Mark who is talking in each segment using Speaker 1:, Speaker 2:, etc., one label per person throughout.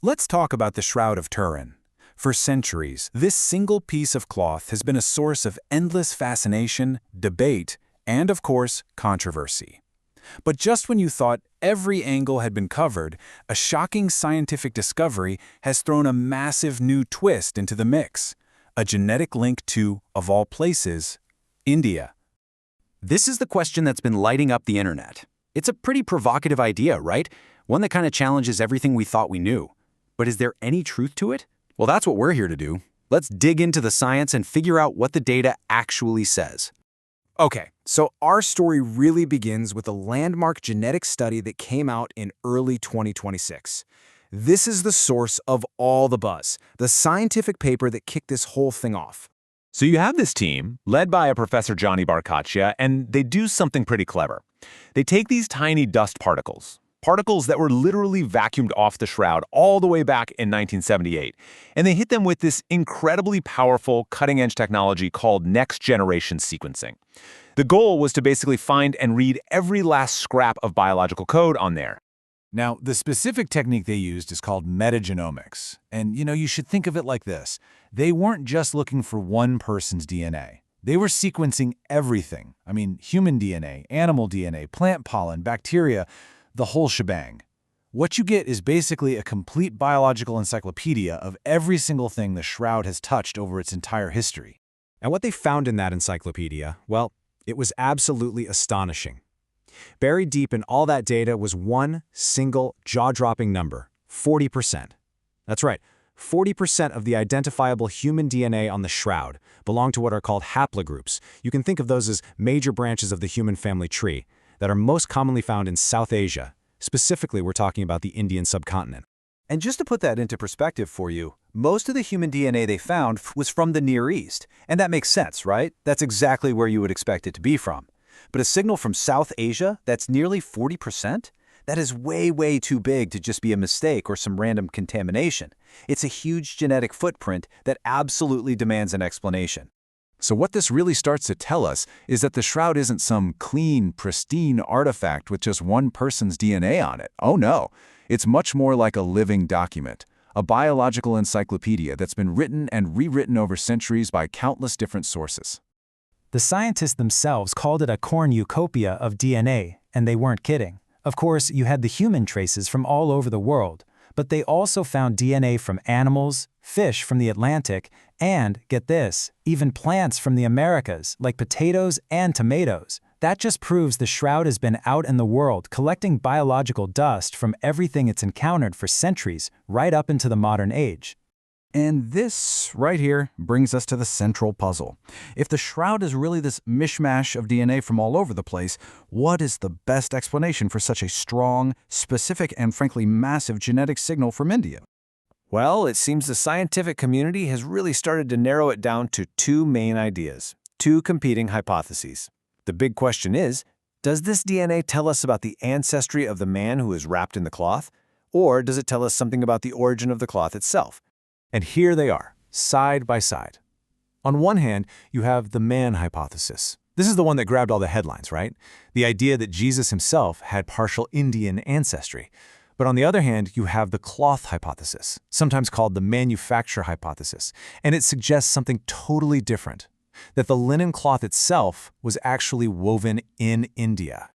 Speaker 1: Let's talk about the Shroud of Turin. For centuries, this single piece of cloth has been a source of endless fascination, debate, and of course, controversy. But just when you thought every angle had been covered, a shocking scientific discovery has thrown a massive new twist into the mix. A genetic link to, of all places, India.
Speaker 2: This is the question that's been lighting up the internet. It's a pretty provocative idea, right? One that kind of challenges everything we thought we knew. But is there any truth to it? Well, that's what we're here to do. Let's dig into the science and figure out what the data actually says.
Speaker 3: Okay, so our story really begins with a landmark genetic study that came out in early 2026. This is the source of all the buzz, the scientific paper that kicked this whole thing off.
Speaker 4: So you have this team, led by a Professor Johnny Barcaccia, and they do something pretty clever. They take these tiny dust particles that were literally vacuumed off the shroud all the way back in 1978, and they hit them with this incredibly powerful, cutting-edge technology called next-generation sequencing. The goal was to basically find and read every last scrap of biological code on there.
Speaker 1: Now, the specific technique they used is called metagenomics. And, you should think of it like this. They weren't just looking for one person's DNA. They were sequencing everything. I mean, human DNA, animal DNA, plant pollen, bacteria, the whole shebang. What you get is basically a complete biological encyclopedia of every single thing the Shroud has touched over its entire history.
Speaker 3: And what they found in that encyclopedia, well, it was absolutely astonishing. Buried deep in all that data was one single jaw-dropping number, 40%. That's right, 40% of the identifiable human DNA on the Shroud belong to what are called haplogroups. You can think of those as major branches of the human family tree that are most commonly found in South Asia. Specifically, we're talking about the Indian subcontinent.
Speaker 5: And just to put that into perspective for you, most of the human DNA they found was from the Near East. And that makes sense, right? That's exactly where you would expect it to be from. But a signal from South Asia that's nearly 40%? That is way, way too big to just be a mistake or some random contamination. It's a huge genetic footprint that absolutely demands an explanation.
Speaker 1: So what this really starts to tell us is that the Shroud isn't some clean, pristine artifact with just one person's DNA on it. Oh no, it's much more like a living document, a biological encyclopedia that's been written and rewritten over centuries by countless different sources.
Speaker 6: The scientists themselves called it a cornucopia of DNA, and they weren't kidding. Of course, you had the human traces from all over the world, but they also found DNA from animals, fish from the Atlantic, and, get this, even plants from the Americas, like potatoes and tomatoes. That just proves the Shroud has been out in the world collecting biological dust from everything it's encountered for centuries, right up into the modern age.
Speaker 5: And this, right here, brings us to the central puzzle. If the Shroud is really this mishmash of DNA from all over the place, what is the best explanation for such a strong, specific, and frankly massive genetic signal from India?
Speaker 3: Well, it seems the scientific community has really started to narrow it down to two main ideas, two competing hypotheses. The big question is, does this DNA tell us about the ancestry of the man who is wrapped in the cloth? Or does it tell us something about the origin of the cloth itself? And here they are, side by side. On one hand, you have the man hypothesis. This is the one that grabbed all the headlines, right? The idea that Jesus himself had partial Indian ancestry. But on the other hand, you have the cloth hypothesis, sometimes called the manufacture hypothesis, and it suggests something totally different, that the linen cloth itself was actually woven in India.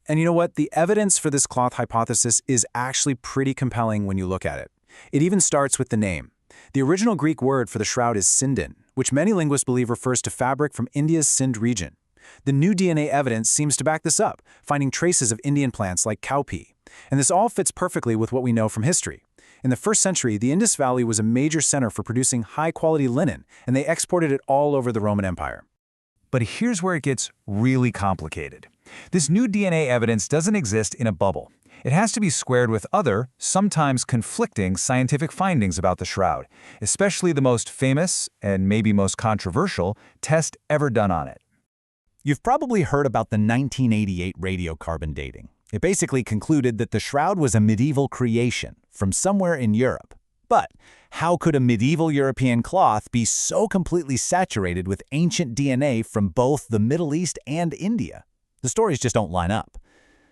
Speaker 3: And you know what? The evidence for this cloth hypothesis is actually pretty compelling when you look at it. It even starts with the name. The original Greek word for the Shroud is Sindin, which many linguists believe refers to fabric from India's Sindh region. The new DNA evidence seems to back this up, finding traces of Indian plants like cowpea. And this all fits perfectly with what we know from history. In the 1st century, the Indus Valley was a major center for producing high-quality linen, and they exported it all over the Roman Empire.
Speaker 1: But here's where it gets really complicated. This new DNA evidence doesn't exist in a bubble. It has to be squared with other, sometimes conflicting scientific findings about the Shroud, especially the most famous, and maybe most controversial, test ever done on it.
Speaker 3: You've probably heard about the 1988 radiocarbon dating. It basically concluded that the Shroud was a medieval creation from somewhere in Europe. But how could a medieval European cloth be so completely saturated with ancient DNA from both the Middle East and India? The stories just don't line up.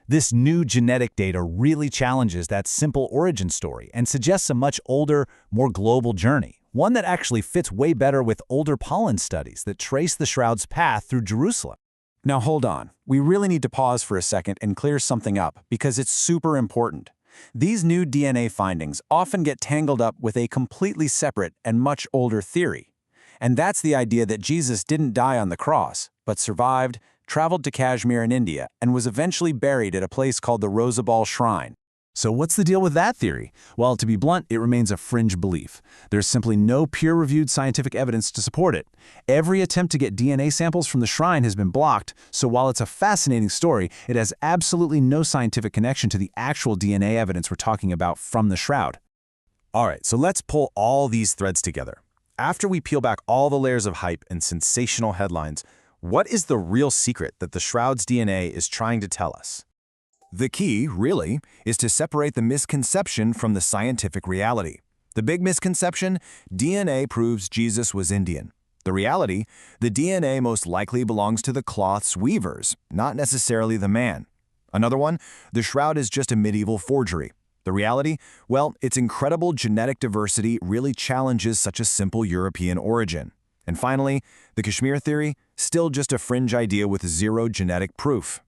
Speaker 5: This new genetic data really challenges that simple origin story and suggests a much older, more global journey, one that actually fits way better with older pollen studies that trace the shroud's path through Jerusalem.
Speaker 2: Now hold on. We really need to pause for a second and clear something up because it's super important. These new DNA findings often get tangled up with a completely separate and much older theory. And that's the idea that Jesus didn't die on the cross, but survived, traveled to Kashmir in India, and was eventually buried at a place called the Rosabal Shrine.
Speaker 5: So what's the deal with that theory? Well, to be blunt, it remains a fringe belief. There's simply no peer-reviewed scientific evidence to support it. Every attempt to get DNA samples from the shrine has been blocked, so while it's a fascinating story, it has absolutely no scientific connection to the actual DNA evidence we're talking about from the shroud.
Speaker 3: All right, so let's pull all these threads together. After we peel back all the layers of hype and sensational headlines, what is the real secret that the shroud's DNA is trying to tell us? The key, really, is to separate the misconception from the scientific reality. The big misconception: DNA proves Jesus was Indian. The reality: the DNA most likely belongs to the cloth's weavers, not necessarily the man. Another one: the shroud is just a medieval forgery. The reality? Well, its incredible genetic diversity really challenges such a simple European origin. And finally, the Kashmir theory? Still just a fringe idea with zero genetic proof.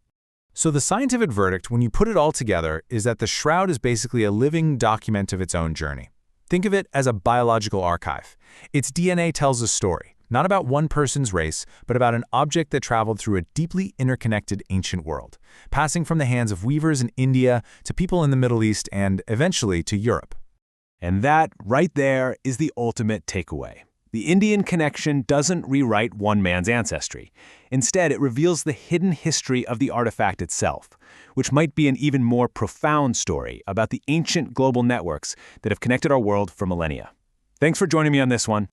Speaker 4: So the scientific verdict, when you put it all together, is that the shroud is basically a living document of its own journey. Think of it as a biological archive. Its DNA tells a story, not about one person's race, but about an object that traveled through a deeply interconnected ancient world, passing from the hands of weavers in India to people in the Middle East and, eventually, to Europe.
Speaker 3: And that, right there, is the ultimate takeaway. The Indian connection doesn't rewrite one man's ancestry. Instead, it reveals the hidden history of the artifact itself, which might be an even more profound story about the ancient global networks that have connected our world for millennia. Thanks for joining me on this one.